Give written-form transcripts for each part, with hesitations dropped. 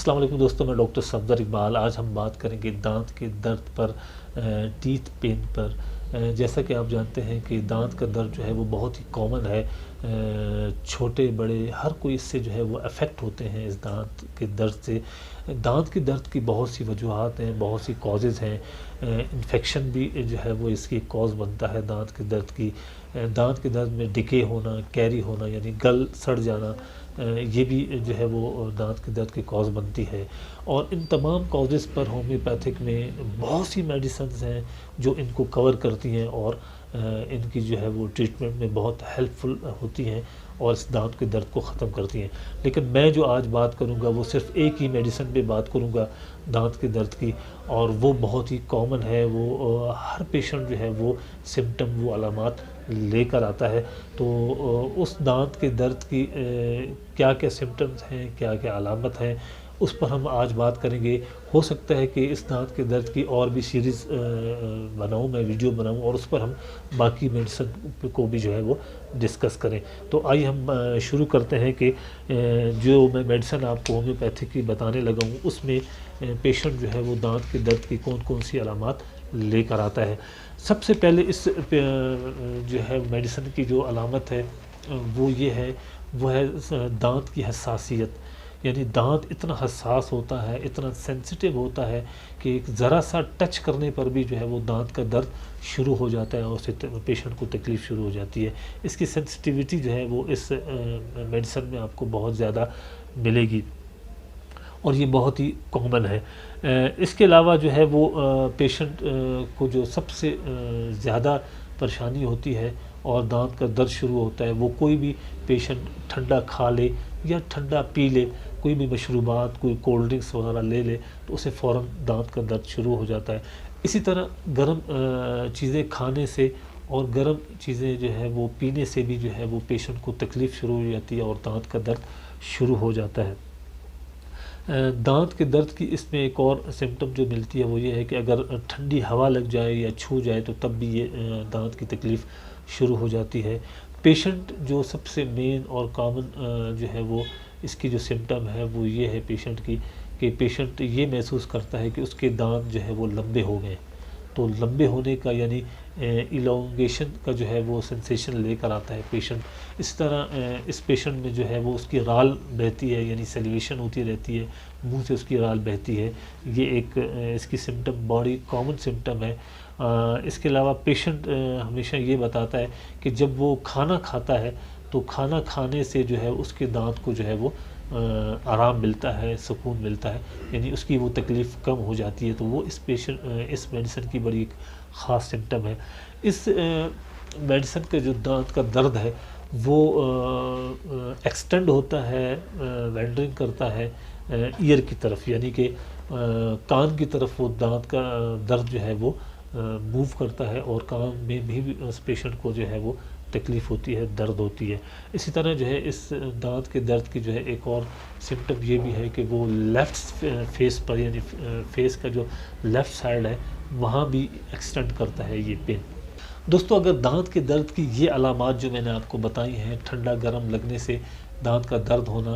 अस्सलाम वालेकुम दोस्तों, मैं डॉक्टर सफदर इकबाल। आज हम बात करेंगे दांत के दर्द पर, टीथ पेन पर। जैसा कि आप जानते हैं कि दांत का दर्द जो है वो बहुत ही कॉमन है। छोटे बड़े हर कोई इससे जो है वो अफेक्ट होते हैं इस दांत के दर्द से। दांत के दर्द की बहुत सी वजूहात हैं, बहुत सी कॉजेज़ हैं। इन्फेक्शन भी जो है वो इसकी कॉज बनता है दांत के दर्द की। दांत के दर्द में डिके होना, कैरी होना यानी गल सड़ जाना, ये भी जो है वो दांत के दर्द की कॉज बनती है। और इन तमाम कॉजेज़ पर होम्योपैथिक में बहुत सी मेडिसिन्स हैं जो इनको कवर करती हैं और इनकी जो है वो ट्रीटमेंट में बहुत हेल्पफुल होती हैं और इस दांत के दर्द को ख़त्म करती हैं। लेकिन मैं जो आज बात करूंगा वो सिर्फ एक ही मेडिसिन पे बात करूंगा दांत के दर्द की, और वो बहुत ही कॉमन है। वो हर पेशेंट जो है वो सिम्टम, वो अलामात लेकर आता है। तो उस दांत के दर्द की क्या क्या सिम्टम्स हैं, क्या क्या अलामत हैं, उस पर हम आज बात करेंगे। हो सकता है कि इस दांत के दर्द की और भी सीरीज़ बनाऊं, मैं वीडियो बनाऊं और उस पर हम बाकी मेडिसिन को भी जो है वो डिस्कस करें। तो आइए हम शुरू करते हैं कि जो मैं मेडिसिन आपको होम्योपैथिक की बताने लगा हूँ उसमें पेशेंट जो है वो दांत के दर्द की कौन कौन सी अलामात लेकर आता है। सबसे पहले इस जो है मेडिसिन की जो अलामत है वो ये है, वो है दांत की हसासियत। यानी दांत इतना हसास होता है, इतना सेंसिटिव होता है कि एक ज़रा सा टच करने पर भी जो है वो दांत का दर्द शुरू हो जाता है और उससे पेशेंट को तकलीफ़ शुरू हो जाती है। इसकी सेंसिटिविटी जो है वो इस मेडिसिन में आपको बहुत ज़्यादा मिलेगी और ये बहुत ही कॉमन है। इसके अलावा जो है वो पेशेंट को जो सबसे ज़्यादा परेशानी होती है और दांत का दर्द शुरू होता है, वो कोई भी पेशेंट ठंडा खा ले या ठंडा पी ले, कोई भी मशरूबात, कोई कोल्ड ड्रिंक्स वगैरह ले ले तो उसे फ़ौरन दांत का दर्द शुरू हो जाता है। इसी तरह गर्म चीज़ें खाने से और गर्म चीज़ें जो है वो पीने से भी जो है वो पेशेंट को तकलीफ़ शुरू हो जाती है और दांत का दर्द शुरू हो जाता है। दांत के दर्द की इसमें एक और सिम्टम जो मिलती है वो ये है कि अगर ठंडी हवा लग जाए या छू जाए तो तब भी ये दांत की तकलीफ़ शुरू हो जाती है। पेशेंट जो सबसे मेन और कॉमन जो है वो इसकी जो सिम्टम है वो ये है पेशेंट की, कि पेशेंट ये महसूस करता है कि उसके दांत जो है वो लंबे हो गए। तो लंबे होने का यानी इलोंगेशन का जो है वो सेंसेशन लेकर आता है पेशेंट। इस तरह इस पेशेंट में जो है वो उसकी राल बहती है, यानी सेलिवेशन होती रहती है, मुंह से उसकी राल बहती है। ये एक इसकी सिम्टम बड़ी कॉमन सिम्टम है। इसके अलावा पेशेंट हमेशा ये बताता है कि जब वो खाना खाता है तो खाना खाने से जो है उसके दांत को जो है वो आराम मिलता है, सुकून मिलता है, यानी उसकी वो तकलीफ़ कम हो जाती है। तो वो इस मेडिसिन की बड़ी एक ख़ास सिम्टम है। इस मेडिसिन का जो दांत का दर्द है वो एक्सटेंड होता है, वेंडरिंग करता है ईयर की तरफ, यानी कि कान की तरफ वो दांत का दर्द जो है वो मूव करता है और कान में भी उस पेशेंट को जो है वो तकलीफ़ होती है, दर्द होती है। इसी तरह जो है इस दांत के दर्द की जो है एक और सिम्टम ये भी है कि वो लेफ़्ट फेस पर, यानी फेस का जो लेफ़्ट साइड है वहाँ भी एक्सटेंड करता है ये पेन। दोस्तों, अगर दांत के दर्द की ये अलामात जो मैंने आपको बताई हैं, ठंडा गर्म लगने से दांत का दर्द होना,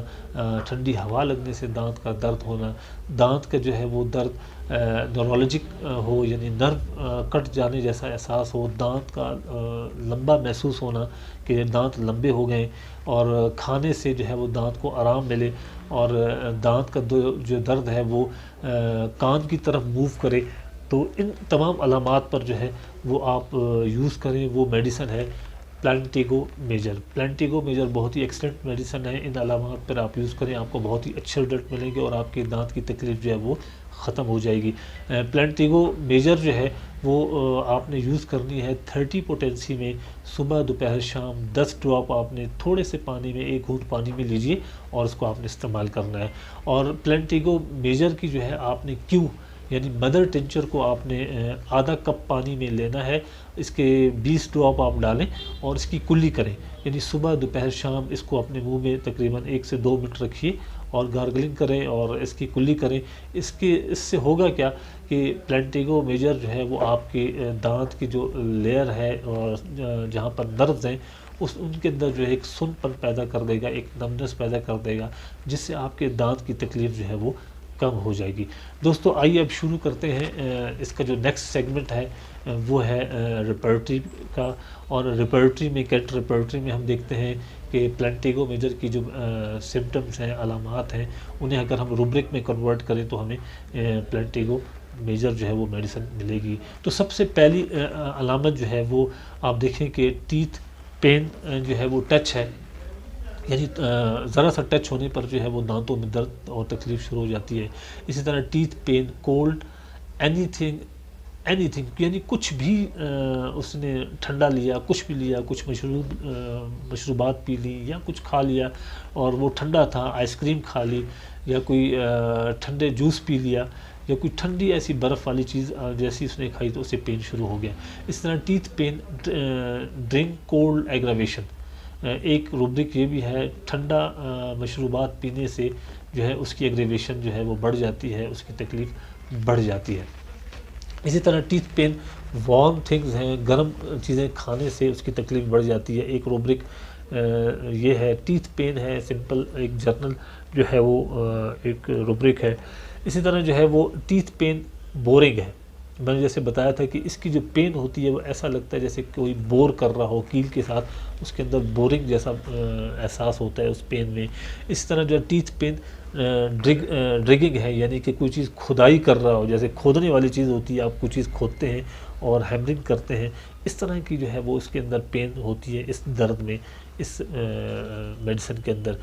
ठंडी हवा लगने से दांत का दर्द होना, दांत का जो है वो दर्द न्यूरोलॉजिक हो यानी नर्व कट जाने जैसा एहसास हो, दांत का लंबा महसूस होना कि दांत लंबे हो गए, और खाने से जो है वो दांत को आराम मिले और दांत का जो दर्द है वो कान की तरफ मूव करे, तो इन तमाम अलामात पर जो है वो आप यूज़ करें। वो मेडिसिन है प्लांटिगो मेजर। प्लांटिगो मेजर बहुत ही एक्सलेंट मेडिसिन है। इन अलामात पर आप यूज़ करें, आपको बहुत ही अच्छे रिजल्ट मिलेंगे और आपके दांत की तकलीफ़ जो है वो ख़त्म हो जाएगी। प्लांटिगो मेजर जो है वो आपने यूज़ करनी है 30 पोटेंसी में, सुबह दोपहर शाम 10 ड्रॉप आपने थोड़े से पानी में, एक घूंट पानी में लीजिए और उसको आपने इस्तेमाल करना है। और प्लांटिगो मेजर की जो है आपने क्यों यानी मदर टिंचर को आपने आधा कप पानी में लेना है, इसके 20 ड्रॉप आप डालें और इसकी कुल्ली करें, यानी सुबह दोपहर शाम इसको अपने मुंह में तकरीबन 1 से 2 मिनट रखिए और गार्गलिंग करें और इसकी कुल्ली करें। इससे होगा क्या कि प्लांटिगो मेजर जो है वो आपके दांत की जो लेयर है और जहाँ पर नर्व्स हैं उनके अंदर जो है एक सुनपन पैदा कर देगा, एक नमनेस पैदा कर देगा, जिससे आपके दांत की तकलीफ़ जो है वो کم ہو جائے گی۔ دوستو آئیے اب شروع کرتے ہیں اس کا جو نیکسٹ سیگمنٹ ہے وہ ہے ریپرٹری کا، اور ریپرٹری میں کیٹ ریپرٹری میں ہم دیکھتے ہیں کہ پلانٹیگو میجر کی جو سمٹمز ہیں، علامات ہیں، انہیں اگر ہم روبرک میں کنورٹ کریں تو ہمیں پلانٹیگو میجر جو ہے وہ میڈیسن ملے گی۔ تو سب سے پہلی علامت جو ہے وہ آپ دیکھیں کہ ٹیتھ پین جو ہے وہ ٹچ ہے، یعنی ذرا سا ٹچ ہونے پر جو ہے وہ دانتوں میں درد اور تکلیف شروع ہو جاتی ہے۔ اسی طرح teeth pain, cold, anything یعنی کچھ بھی اس نے ٹھنڈا لیا، کچھ بھی لیا، کچھ مشروبات پی لی یا کچھ کھا لیا اور وہ ٹھنڈا تھا، آئس کریم کھا لی یا کوئی ٹھنڈے جوس پی لیا یا کوئی ٹھنڈی ایسی برف والی چیز جیسی اس نے کھائی تو اسے پین شروع ہو گیا۔ اس طرح ٹیتھ پین، ڈرنک کولڈ ایگراویشن، ایک روبرک یہ بھی ہے، ٹھنڈا مشروبات پینے سے جو ہے اس کی ایگریویشن جو ہے وہ بڑھ جاتی ہے، اس کی تکلیف بڑھ جاتی ہے۔ اسی طرح ٹیتھ پین، وارم تھنگز ہیں، گرم چیزیں کھانے سے اس کی تکلیف بڑھ جاتی ہے، ایک روبرک یہ ہے۔ ٹیتھ پین ہے سمپل، ایک جرنل جو ہے وہ ایک روبرک ہے۔ اسی طرح جو ہے وہ ٹیتھ پین بورنگ ہے، میں نے جیسے بتایا تھا کہ اس کی جو پین ہوتی ہے وہ ایسا لگتا ہے جیسے کوئی بور کر رہا ہو کیل کے ساتھ، اس کے اندر بورنگ جیسا احساس ہوتا ہے اس پین میں۔ اس طرح جو ٹیتھ پین ڈرگنگ ہے، یعنی کہ کوئی چیز کھدائی کر رہا ہو، جیسے کھودنے والی چیز ہوتی ہے، آپ کوئی چیز کھودتے ہیں اور ہیمرنگ کرتے ہیں، اس طرح کی جو ہے وہ اس کے اندر پین ہوتی ہے، اس درد میں، اس میڈیسن کے اندر۔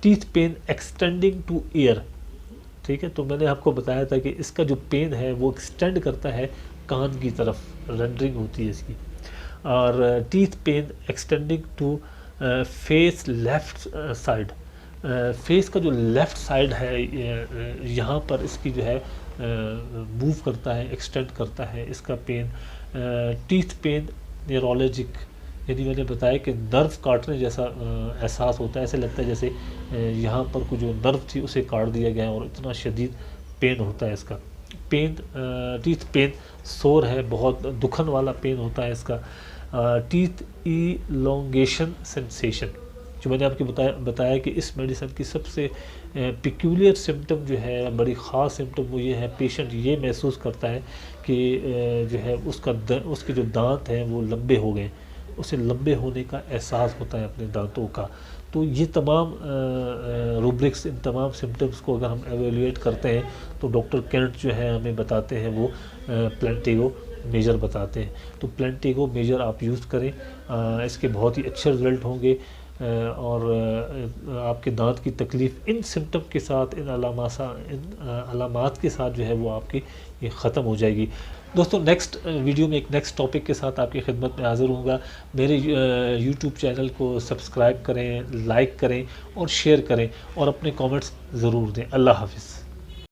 Teeth pain extending to ear, ٹھیک ہے، تو میں نے آپ کو بتایا تھا کہ اس کا جو پین ہے وہ ایکسٹینڈ کرتا ہے کان کی طرف، رینڈرنگ ہوتی ہے اس کی۔ اور teeth pain extending to face left side, face کا جو لیفٹ سائڈ ہے یہاں پر اس کی جو ہے موو کرتا ہے، ایکسٹینڈ کرتا ہے اس کا پین۔ ٹیتھ پین نیورولوجک، یعنی میں نے بتایا کہ نرو کاٹنے جیسا احساس ہوتا ہے، ایسے لگتا ہے جیسے یہاں پر کوئی جو نرو تھی اسے کاٹ دیا گیا ہے اور اتنا شدید پین ہوتا ہے اس کا۔ پین، ٹیتھ پین سور ہے، بہت دکھن والا پین ہوتا ہے اس کا۔ ٹیتھ ایلونگیشن سینسیشن، جو میں نے آپ کو بتایا کہ اس میڈیسن کی سب سے پیکیولر سمٹم جو ہے، بڑی خاص سمٹم وہ یہ ہے، پیشنٹ یہ محسوس کرتا ہے کہ جو ہے اس کے جو دانت ہیں وہ لمبے ہو گئے، اسے لمبے ہونے کا احساس ہوتا ہے اپنے دانتوں کا۔ تو یہ تمام روبرکس، ان تمام سمٹمز کو اگر ہم ایویلویٹ کرتے ہیں تو ڈاکٹر کینٹ جو ہے ہمیں بتاتے ہیں وہ پلانٹیگو میجر بتاتے ہیں۔ تو پلانٹیگو میجر آپ یوز کریں، اس کے بہت ہی اچھے رزلٹ ہوں گے، اور آپ کے دانت کی تکلیف ان سمٹم کے ساتھ، ان علامات کے ساتھ جو ہے وہ آپ کی یہ ختم ہو جائے گی۔ دوستو نیکسٹ ویڈیو میں ایک نیکسٹ ٹاپک کے ساتھ آپ کی خدمت میں حاضر ہوں گا۔ میرے یوٹیوب چینل کو سبسکرائب کریں، لائک کریں اور شیئر کریں اور اپنے کامنٹس ضرور دیں۔ اللہ حافظ۔